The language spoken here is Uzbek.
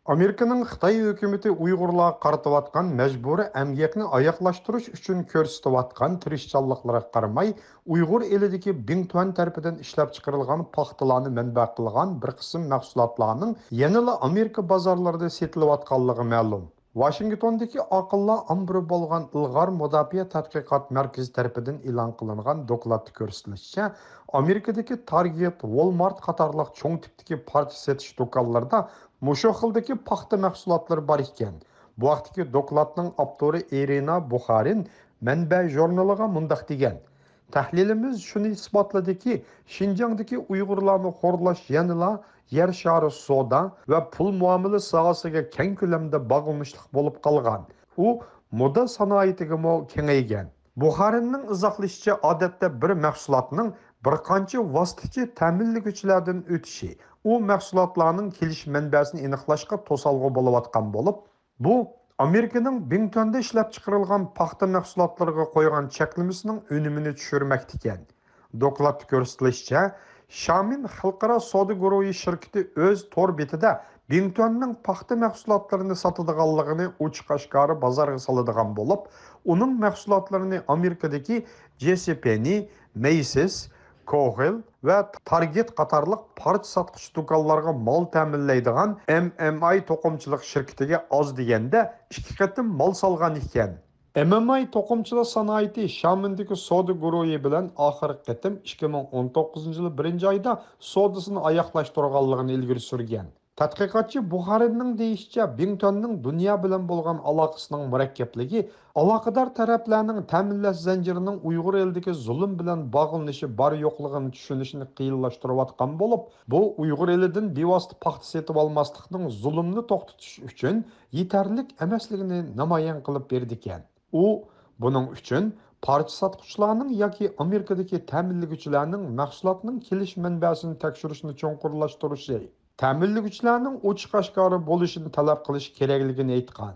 Amerikaning Xitoy hukumati Uyg'urlarga qaratayotgan majburiy emgakni oyoqlashtirish uchun ko'rsatayotgan tirishchanliklariga qaramay, Uyg'ur elidagi Bingtuan tarafidan ishlab chiqarilgan paxtalarni manba qilgan bir qism mahsulotlarning yanada Amerika bozorlarida setilayotganligi ma'lum. Washingtondagi aqllar ambiri bo'lgan Ilg'or mudofaa tadqiqot markazi tarafidan e'lon qilingan dokladda ko'rsatilishicha, Amerikadagi Target, Walmart qatorliq cho'ng tipdagi parcha setish do'konlarida mushu xildagi paxta mahsulotlari bor ekan. Bu vaqtdagi dokladning avtori Irina Buxarin manba jurnaliga mundaq degan: Tahlilimiz shuni isbotladiki, Xinjiangdagi Uyg'urlarni xo'rlash yanada yer shari soda va pul muomala sohasiga keng ko'lamda bog'lanishliq bo'lib qolgan. U moda sanoatiga kengaygan. Buxarinning izohlashicha, odatda bir mahsulotning bir qancha vositachi ta'minlovchilardan o'tishi u mahsulotlarning kelish manbasini aniqlashga to'salg'i bo'layotgan bo'lib, bu Amerikaning Bingtonda ishlab chiqarilgan paxta mahsulotlariga qo'ygan cheklamasining unumini tushirmoqda ekan. Dokladda ko'rsatilishicha, Xiamen xalqaro savdo guruhi shirkati o'z tor betida Bingtonning paxta mahsulotlarini sotadiganligini ochiq-oshkora bozorga soladigan bo'lib, uning mahsulotlarini Amerikadagi JCPenney, Macy's, Kohl va Target qatorliq parcha sotqich do'konlarga mol ta'minlaydigan MMI to'qimchilik shirkatiga oz deganda 2 qatim mol solgan ekan. MMI to'qimchilik sanoati Xiamendagi savdo guruhi bilan oxirgi qatim 2019-yil 1-oyda savdosini oyoqlashtirganligini ilgari surgan. Tadqiqotchi Buxarinning deyishicha, Bingtonning dunyo bilan bo'lgan aloqasining murakkabligi aloqador taraflarning ta'minlash zanjirining Uyg'ur elidagi zulm bilan bog'lanishi bor yo'qligini tushunishni qiyinlashtirayotgan bo'lib, bu Uyg'ur elidan bevosita paxta setib olmaslikning zulmni to'xtatish uchun yetarlik emasligini namoyon qilib berdi ekan. U buning uchun parcha sotuvchilarning yoki Amerikadagi ta'minlovchilarning mahsulotning kelish manbasini tekshirishni cho'nqurlashtirishi, ta'minlovchilarning ochiq-oshkora bo'lishini talab qilish kerakligini aytgan.